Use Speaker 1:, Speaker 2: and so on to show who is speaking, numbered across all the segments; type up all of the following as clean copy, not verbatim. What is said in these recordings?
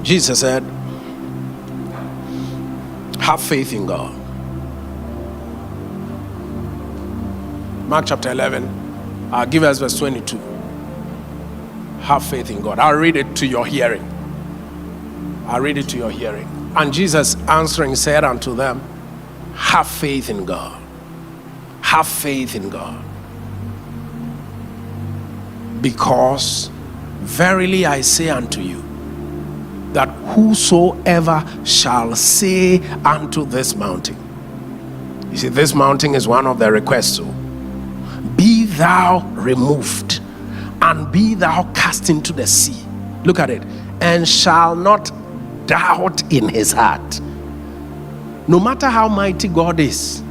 Speaker 1: Jesus said, have faith in God. Mark chapter 11, I'll give us verse 22. Have faith in God. I'll read it to your hearing. I'll read it to your hearing. And Jesus answering said unto them, have faith in God. Have faith in God. Because verily I say unto you, that whosoever shall say unto this mountain, you see, this mountain is one of the requests. So, be thou removed, and be thou cast into the sea. Look at it. And shall not doubt in his heart. No matter how mighty God is,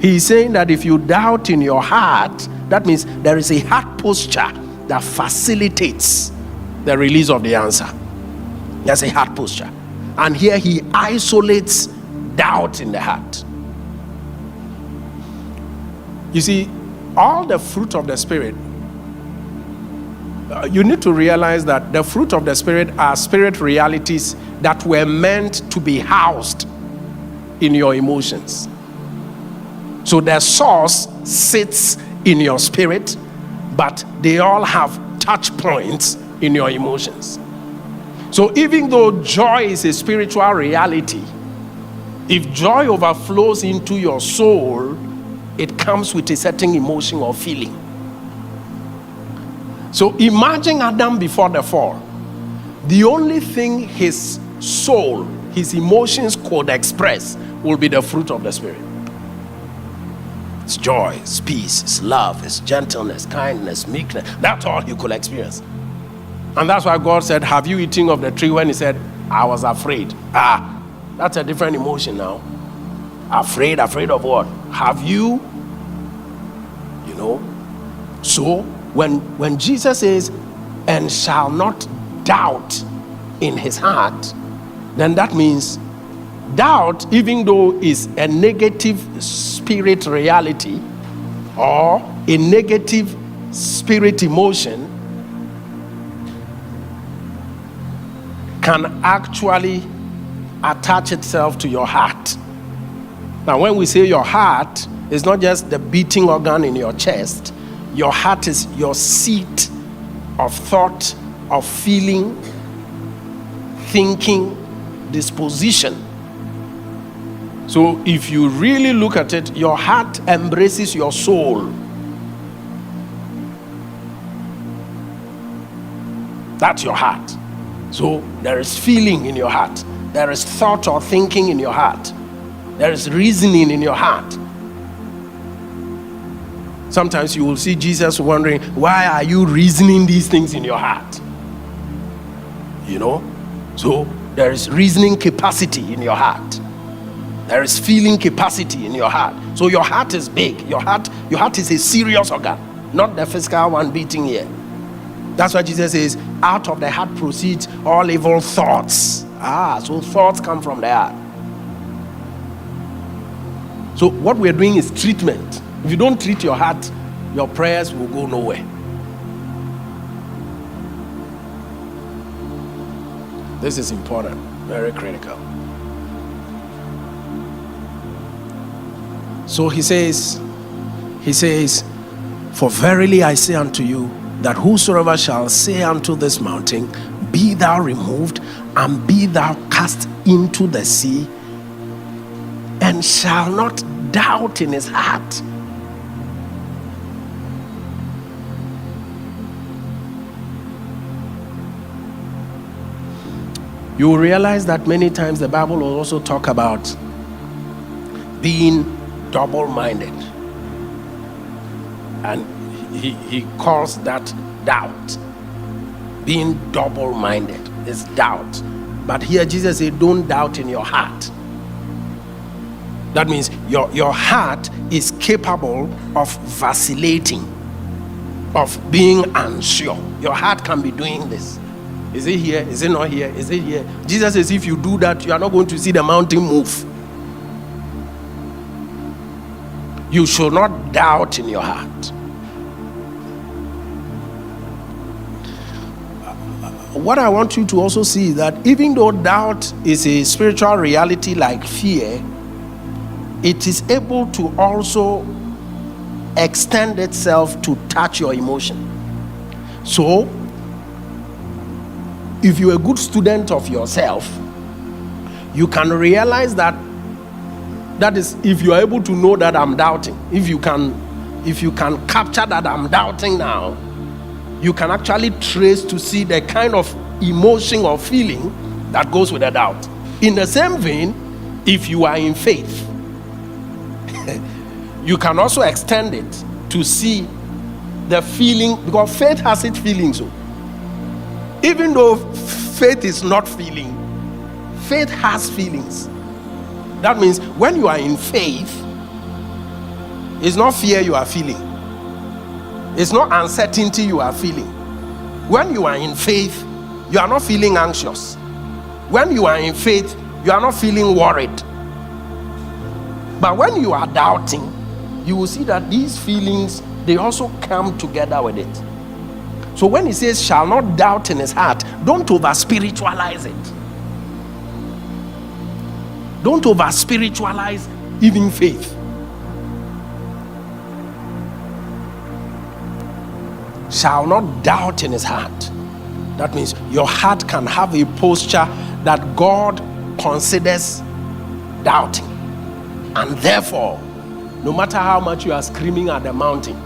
Speaker 1: he is saying that if you doubt in your heart, that means there is a heart posture that facilitates the release of the answer. There's a heart posture. And here he isolates doubt in the heart. You see, all the fruit of the Spirit, you need to realize that the fruit of the Spirit are spirit realities that were meant to be housed in your emotions. So the source sits in your spirit, but they all have touch points in your emotions. So even though joy is a spiritual reality, if joy overflows into your soul, it comes with a certain emotion or feeling. So imagine Adam before the fall. The only thing his soul, his emotions could express will be the fruit of the Spirit. It's joy, it's peace, it's love, it's gentleness, kindness, meekness. That's all he could experience. And that's why God said, have you eaten of the tree? When he said, I was afraid. That's a different emotion now. Afraid of what? Have you? You know? So when Jesus says, and shall not doubt in his heart, then that means doubt, even though is a negative spirit reality or a negative spirit emotion, can actually attach itself to your heart. Now, when we say your heart, it's not just the beating organ in your chest. Your heart is your seat of thought, of feeling, thinking, disposition. So if you really look at it, your heart embraces your soul. That's your heart. So there is feeling in your heart. There is thought or thinking in your heart. There is reasoning in your heart. Sometimes you will see Jesus wondering, why are you reasoning these things in your heart? You know? So there is reasoning capacity in your heart. There is feeling capacity in your heart. So your heart is big. Your heart is a serious organ, not the physical one beating here. That's why Jesus says, out of the heart proceeds all evil thoughts. So thoughts come from the heart. So what we're doing is treatment. If you don't treat your heart, your prayers will go nowhere. This is important, very critical. So he says, for verily I say unto you, that whosoever shall say unto this mountain, be thou removed, and be thou cast into the sea, and shall not doubt in his heart. You will realize that many times the Bible will also talk about being double-minded. And he calls that doubt. Being double-minded is doubt. But here Jesus said, don't doubt in your heart. That means your heart is capable of vacillating, of being unsure. Your heart can be doing this. Is it here? Is it not here? Is it here? Jesus says, if you do that, you are not going to see the mountain move. You should not doubt in your heart. what I want you to also see is that even though doubt is a spiritual reality like fear, it is able to also extend itself to touch your emotion. So, if you're a good student of yourself, you can realize that is if you're able to know that I'm doubting. If you can capture that I'm doubting now, you can actually trace to see the kind of emotion or feeling that goes with the doubt. In the same vein, if you are in faith, you can also extend it to see the feeling, because faith has its feelings. So even though faith is not feeling, faith has feelings. That means when you are in faith, it's not fear you are feeling, it's not uncertainty you are feeling. When you are in faith, you are not feeling anxious. When you are in faith, you are not feeling worried. But when you are doubting, you will see that these feelings, they also come together with it. So when he says shall not doubt in his heart, don't over spiritualize it. Don't over spiritualize even faith. Shall not doubt in his heart. That means your heart can have a posture that God considers doubting. And therefore, no matter how much you are screaming at the mountain,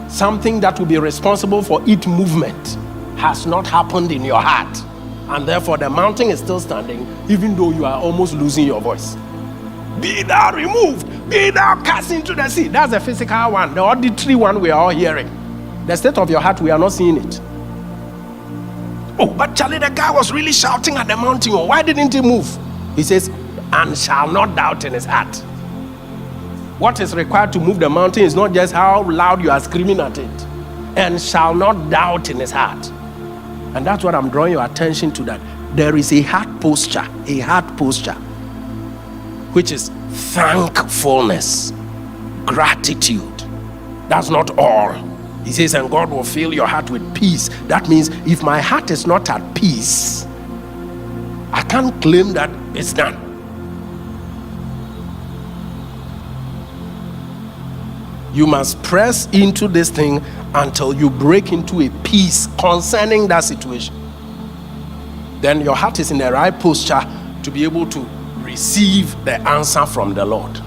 Speaker 1: something that will be responsible for its movement has not happened in your heart. And therefore, the mountain is still standing, even though you are almost losing your voice. Be thou removed, be thou cast into the sea. That's the physical one, the auditory one we are all hearing. The state of your heart, we are not seeing it. Oh, but Charlie, the guy was really shouting at the mountain. Why didn't he move? He says, and shall not doubt in his heart. What is required to move the mountain is not just how loud you are screaming at it. And shall not doubt in his heart. And that's what I'm drawing your attention to, that there is a heart posture, which is thankfulness, gratitude. That's not all. He says, and God will fill your heart with peace. That means if my heart is not at peace, I can't claim that it's done. You must press into this thing until you break into a peace concerning that situation. Then your heart is in the right posture to be able to receive the answer from the Lord.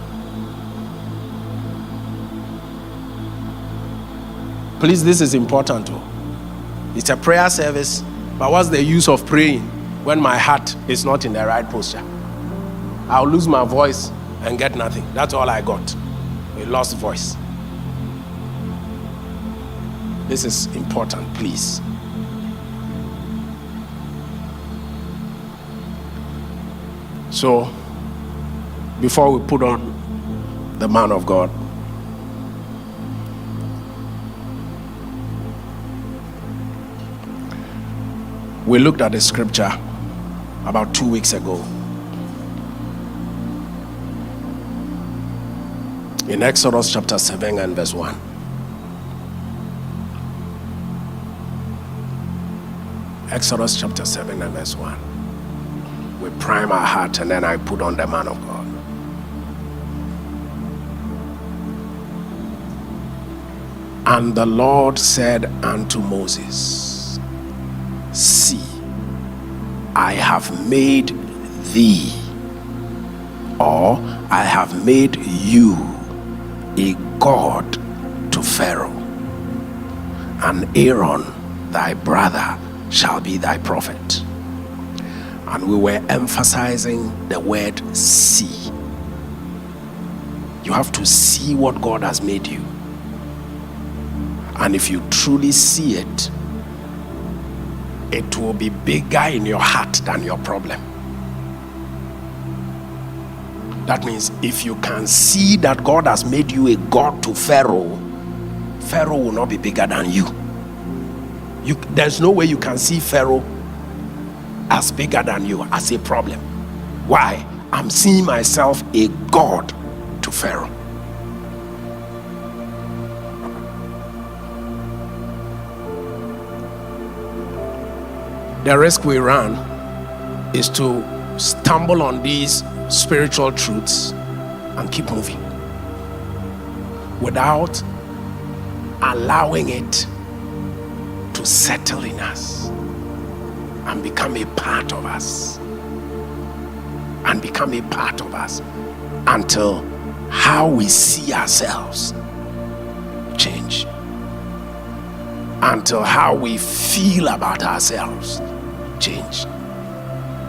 Speaker 1: Please, this is important too. It's a prayer service, but what's the use of praying when my heart is not in the right posture? I'll lose my voice and get nothing. That's all I got, a lost voice. This is important, please. So, before we put on the man of God, we looked at the scripture about 2 weeks ago. In Exodus chapter 7 and verse 1. Exodus chapter 7 and verse 1. We prime our heart and then I put on the man of God. And the Lord said unto Moses, see, I have made thee, or I have made you a god to Pharaoh, and Aaron thy brother shall be thy prophet. And we were emphasizing the word see. You have to see what God has made you. And if you truly see it, it will be bigger in your heart than your problem. That means if you can see that God has made you a god to Pharaoh, Pharaoh will not be bigger than you. There's no way you can see Pharaoh as bigger than you, as a problem. Why? I'm seeing myself a god to Pharaoh. The risk we run is to stumble on these spiritual truths and keep moving without allowing it to settle in us and become a part of us, until how we see ourselves change, until how we feel about ourselves change.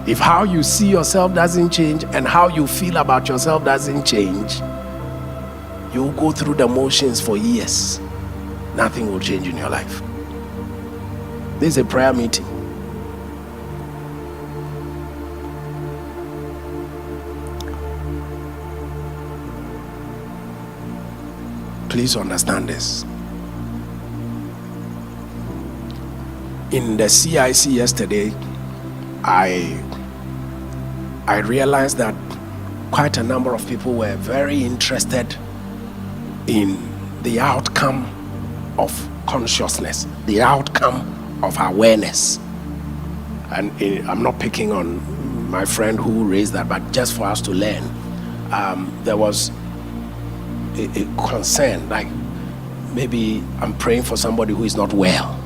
Speaker 1: If how you see yourself doesn't change and how you feel about yourself doesn't change, you'll go through the motions for years. Nothing will change in your life. This is a prayer meeting. Please understand this. In the CIC yesterday, I realized that quite a number of people were very interested in the outcome of consciousness, the outcome of awareness. And I'm not picking on my friend who raised that, but just for us to learn, there was a concern, like maybe I'm praying for somebody who is not well.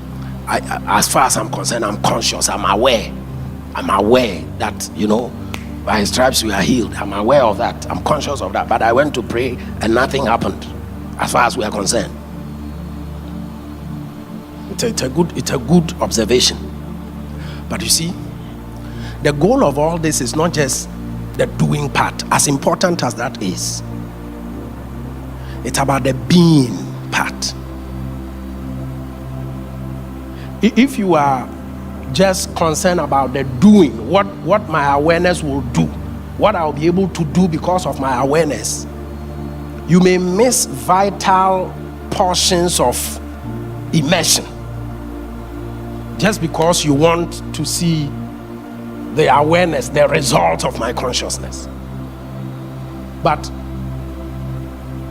Speaker 1: As far as I'm concerned, I'm conscious, I'm aware that, by his stripes we are healed. I'm aware of that, I'm conscious of that. But I went to pray and nothing happened as far as we are concerned. It's a good observation. But you see, the goal of all this is not just the doing part, as important as that is. It's about the being part. If you are just concerned about the doing, what my awareness will do, what I'll be able to do because of my awareness, you may miss vital portions of immersion just because you want to see the awareness, the result of my consciousness. But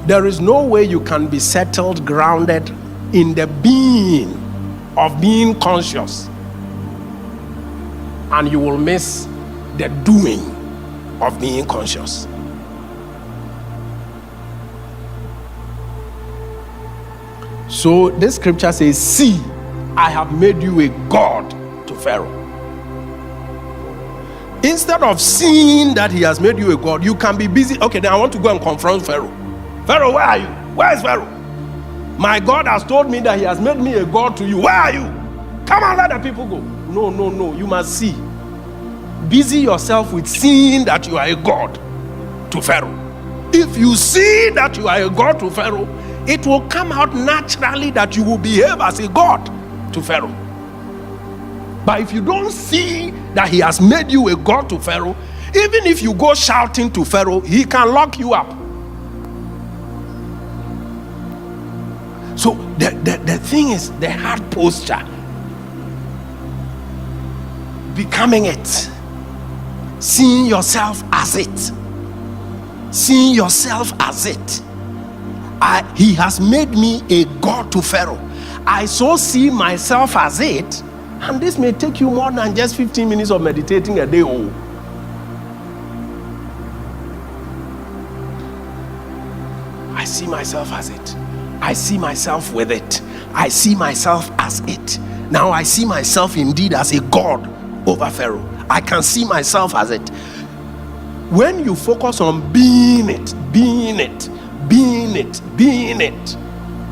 Speaker 1: there is no way you can be settled, grounded in the being of being conscious, and you will miss the doing of being conscious. So this scripture says, see, I have made you a God to Pharaoh. Instead of seeing that he has made you a God, you can be busy. Okay, then I want to go and confront Pharaoh. Pharaoh, where are you? Where is Pharaoh? My God has told me that he has made me a God to you. Where are you? Come on, let the people go. No. You must see. Busy yourself with seeing that you are a God to Pharaoh. If you see that you are a God to Pharaoh, it will come out naturally that you will behave as a God to Pharaoh. But if you don't see that he has made you a God to Pharaoh, even if you go shouting to Pharaoh, he can lock you up. So the thing is the heart posture, becoming it, seeing yourself as it, seeing yourself as it. He has made me a God to Pharaoh. I so see myself as it, and this may take you more than just 15 minutes of meditating a day. I see myself as it. I see myself with it. I see myself as it. Now I see myself indeed as a God over Pharaoh. I can see myself as it. When you focus on being it,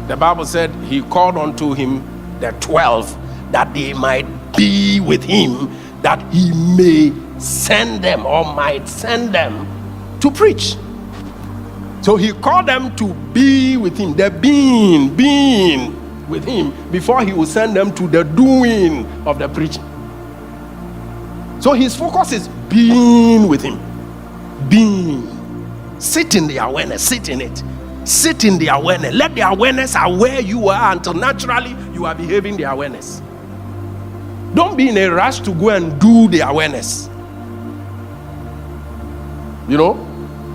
Speaker 1: the Bible said he called unto him the 12 that they might be with him, that he may send them or might send them to preach. So he called them to be with him, the being with him, before he will send them to the doing of the preaching. So his focus is being with him. Being. Sit in the awareness, sit in it. Sit in the awareness. Let the awareness aware you are until naturally you are behaving the awareness. Don't be in a rush to go and do the awareness.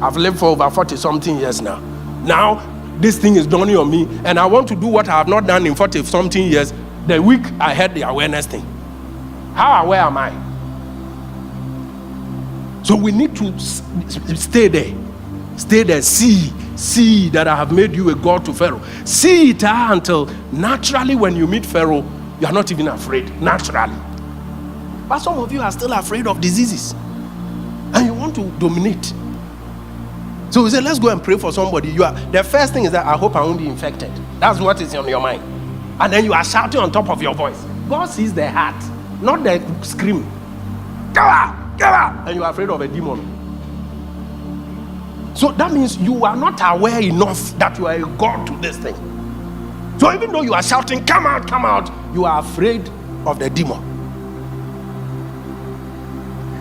Speaker 1: I've lived for over 40 something years now. Now, this thing is dawning on me, and I want to do what I have not done in 40 something years. The week I had the awareness thing. How aware am I? So we need to stay there. Stay there. See that I have made you a God to Pharaoh. See it until naturally when you meet Pharaoh, you are not even afraid. Naturally. But some of you are still afraid of diseases. And you want to dominate. So we say, let's go and pray for somebody. The first thing is that I hope I won't be infected. That's what is on your mind. And then you are shouting on top of your voice. God sees the heart, not the scream. Go out! And you are afraid of a demon. So that means you are not aware enough that you are a God to this thing. So even though you are shouting, come out, you are afraid of the demon.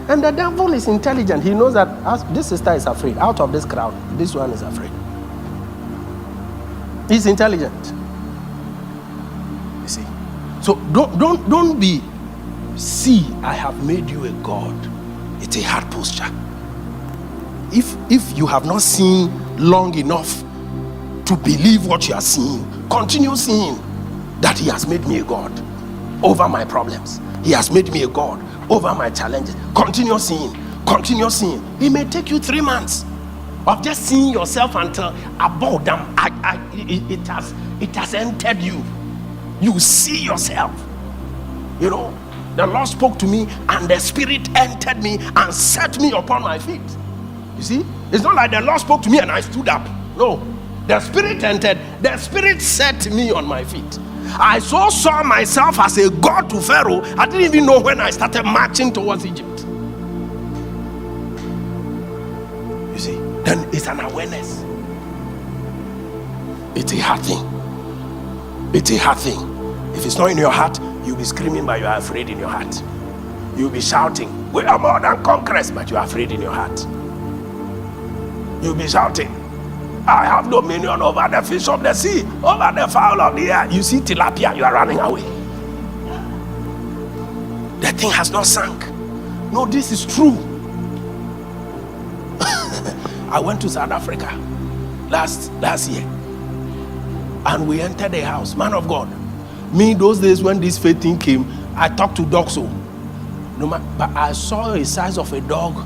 Speaker 1: And the devil is intelligent. He knows that this sister is afraid. Out of this crowd, this one is afraid. He's intelligent. You see. So don't be. See, I have made you a God. It's a hard posture. If you have not seen long enough to believe what you are seeing, continue seeing that He has made me a God over my problems. He has made me a God over my challenges. Continue seeing. It may take you 3 months of just seeing yourself until about them. It has entered you. You see yourself. You know, the Lord spoke to me and the Spirit entered me and set me upon my feet. You see, it's not like the Lord spoke to me and I stood up. No, the Spirit entered. The Spirit set me on my feet. I saw myself as a God to Pharaoh. I didn't even know when I started marching towards Egypt. You see, then it's an awareness. It's a hard thing. It's a hard thing. If it's not in your heart, you'll be screaming, but you are afraid in your heart. You'll be shouting, we are more than conquerors, but you are afraid in your heart. You'll be shouting, I have dominion over the fish of the sea, over the fowl of the air. You see tilapia, you are running away. The thing has not sunk. No, this is true. I went to South Africa last year, and we entered a house. Man of God, me those days when this faith thing came, I talked to dogs. No, but I saw the size of a dog.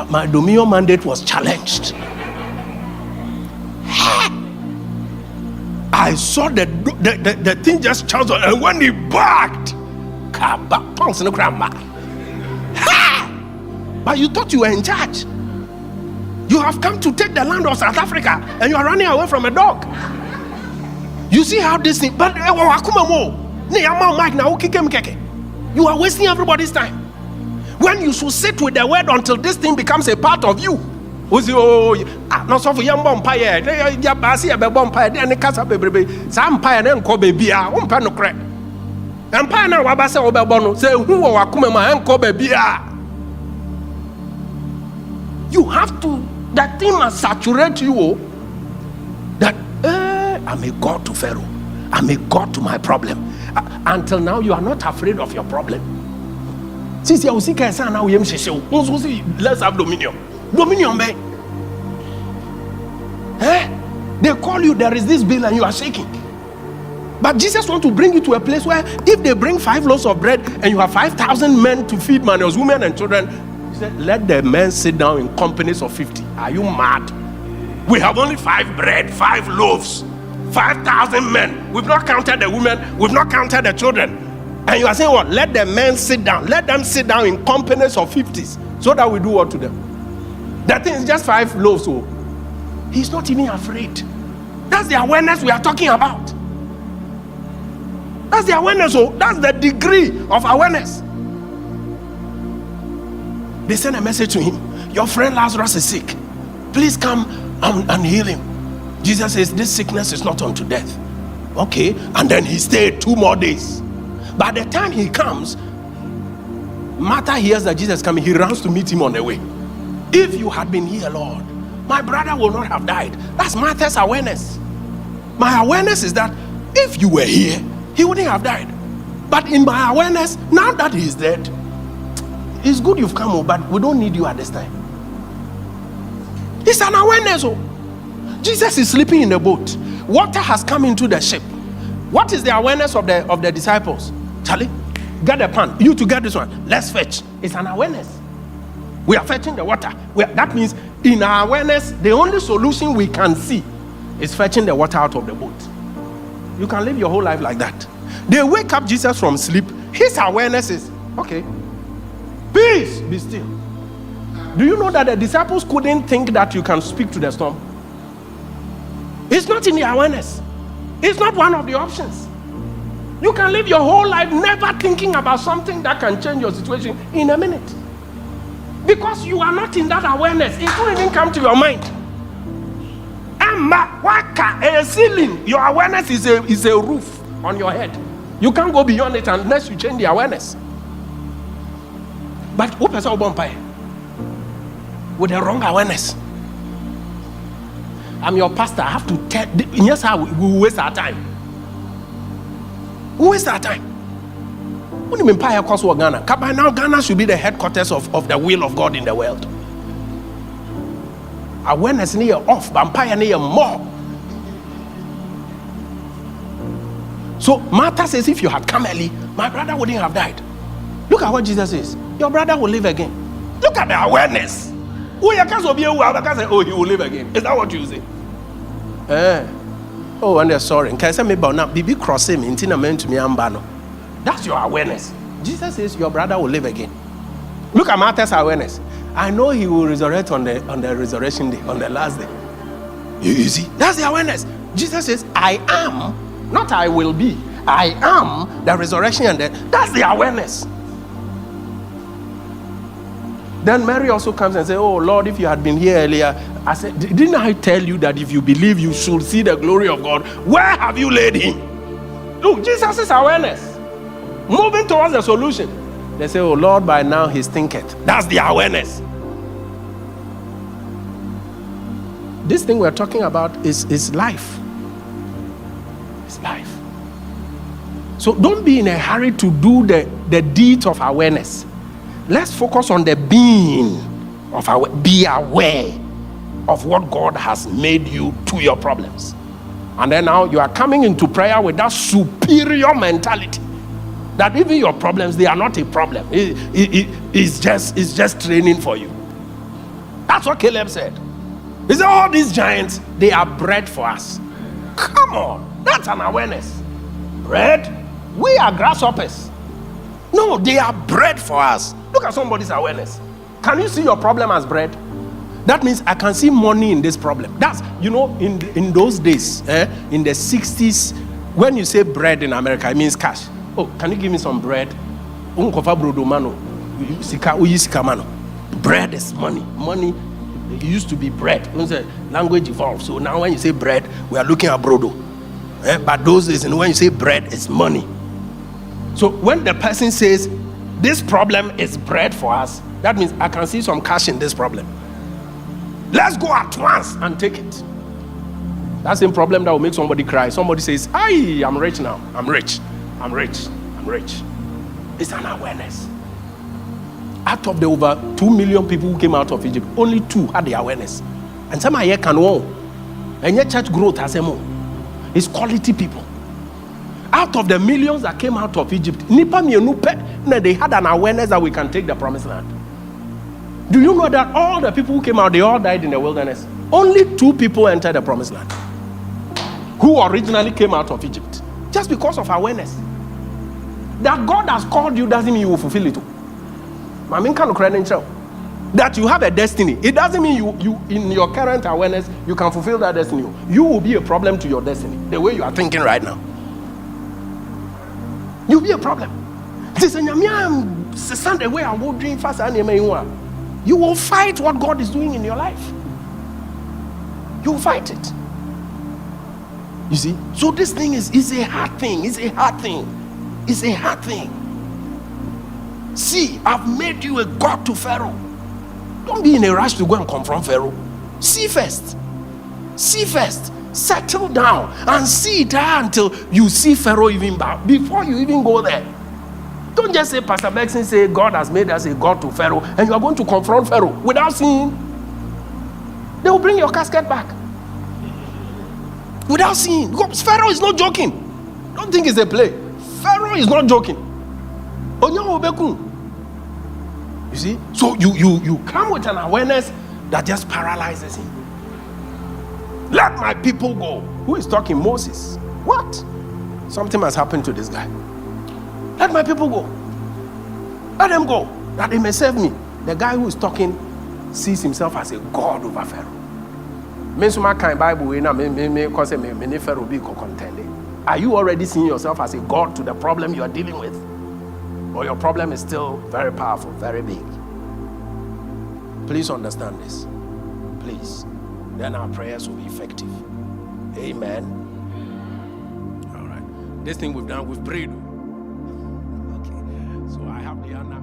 Speaker 1: My dominion mandate was challenged. I saw the thing just changed, and when he barked, but you thought you were in charge. You have come to take the land of South Africa, and you are running away from a dog. You see how this thing, but you are wasting everybody's time. When you should sit with the word until this thing becomes a part of you. Not so for young vampire, ya basi ya vampire, then casa baby, some pine and co baby, no crack. And pine and wabasa oberbono say, who are Kumama and co baby? You have to, that thing must saturate you that I'm a God to Pharaoh, I'm a God to my problem. Until now, you are not afraid of your problem. Since you see, let's have dominion. Dominion, man. They call you, there is this bill, and you are shaking. But Jesus wants to bring you to a place where if they bring 5 loaves of bread and you have 5,000 men to feed man, women and children, he said, let the men sit down in companies of 50. Are you mad? We have only 5 bread, 5 loaves, 5,000 men. We've not counted the women, we've not counted the children. And you are saying what? Let the men sit down. Let them sit down in companies of 50s so that we do what to them? That thing is just 5 loaves. So he's not even afraid. That's the awareness we are talking about. That's the awareness. So that's the degree of awareness. They send a message to him. Your friend Lazarus is sick. Please come and heal him. Jesus says, this sickness is not unto death. Okay. And then he stayed 2 more days. By the time he comes, Martha hears that Jesus is coming. He runs to meet him on the way. If you had been here, Lord, my brother will not have died. That's Martha's awareness. My awareness is that if you were here, he wouldn't have died. But in my awareness, now that he's dead, it's good you've come, but we don't need you at this time. It's an awareness. Jesus is sleeping in the boat. Water has come into the ship. What is the awareness of the disciples? Charlie, get a pan. You to get this one. Let's fetch. It's an awareness. We are fetching the water. That means in our awareness, the only solution we can see is fetching the water out of the boat. You can live your whole life like that. They wake up Jesus from sleep. His awareness is, okay, peace, be still. Do you know that the disciples couldn't think that you can speak to the storm? It's not in the awareness. It's not one of the options. You can live your whole life never thinking about something that can change your situation in a minute. Because you are not in that awareness. It won't even come to your mind. A ceiling. Your awareness is a roof on your head. You can't go beyond it unless you change the awareness. But who person with the wrong awareness? I'm your pastor. I have to tell. Yes, how we waste our time. We waste our time. What do you mean, Ghana? By now, Ghana should be the headquarters of the will of God in the world. Awareness near off, vampire near more. So Martha says, if you had come early, my brother wouldn't have died. Look at what Jesus says. Your brother will live again. Look at the awareness. Oh, he will live again. Is that what you say? Oh, and they're sorry. Can I say me about now? Bibi cross him in Tina meant to me ambano. That's your awareness. Jesus says your brother will live again. Look at Martha's awareness. I know he will resurrect on the resurrection day, on the last day. You see? That's the awareness. Jesus says, I am, not I will be. I am the resurrection and that's the awareness. Then Mary also comes and says, oh Lord, if you had been here earlier, I said, didn't I tell you that if you believe you should see the glory of God? Where have you laid him? Look, Jesus' awareness. Moving towards the solution. They say, oh Lord, by now he's thinketh. That's the awareness. This thing we're talking about is life. It's life. So don't be in a hurry to do the deeds of awareness. Let's focus on the being of be aware of what God has made you to your problems. And then now you are coming into prayer with that superior mentality. That even your problems, they are not a problem. It's just training for you. That's what Caleb said. He said, all these giants, they are bread for us. Come on, that's an awareness. Bread? We are grasshoppers. No, they are bread for us. Look at somebody's awareness. Can you see your problem as bread? That means I can see money in this problem. That's, in those days, in the 60s, when you say bread in America, it means cash. Oh, can you give me some bread? Bread is money. Money, it used to be bread. Language evolved. So now when you say bread, we are looking at brodo. But those days, when you say bread, it's money. So when the person says, this problem is bread for us, that means I can see some cash in this problem. Let's go at once and take it. That's the problem that will make somebody cry. Somebody says, I'm rich now. I'm rich. It's an awareness. Out of the over 2 million people who came out of Egypt, only 2 had the awareness. And some are here can walk. And yet church growth has more. It's quality people. Out of the millions that came out of Egypt, they had an awareness that we can take the promised land. Do you know that all the people who came out, they all died in the wilderness? Only 2 people entered the promised land who originally came out of Egypt. Just because of awareness. That God has called you doesn't mean you will fulfill it. I mean, kind of credential. That you have a destiny. It doesn't mean you in your current awareness, you can fulfill that destiny. You will be a problem to your destiny. The way you are thinking right now. You'll be a problem. You will fight what God is doing in your life. You will fight it. You see? So this thing is a hard thing. It's a hard thing. It's a hard thing. See, I've made you a God to Pharaoh. Don't be in a rush to go and confront Pharaoh. See first. See first. Settle down and see there until you see Pharaoh even bow. Before you even go there. Don't just say, Pastor Burckson say God has made us a God to Pharaoh and you are going to confront Pharaoh without seeing. They will bring your casket back. Without seeing. Because Pharaoh is not joking. Don't think it's a play. Pharaoh is not joking. You see? So you come with an awareness that just paralyzes him. Let my people go. Who is talking? Moses. What? Something has happened to this guy. Let my people go. Let them go, that they may serve me. The guy who is talking sees himself as a god over Pharaoh. Are you already seeing yourself as a god to the problem you are dealing with? Or your problem is still very powerful, very big? Please understand this. Please. Then our prayers will be effective. Amen. All right. This thing we've done, we've prayed. Okay. So I have the honor.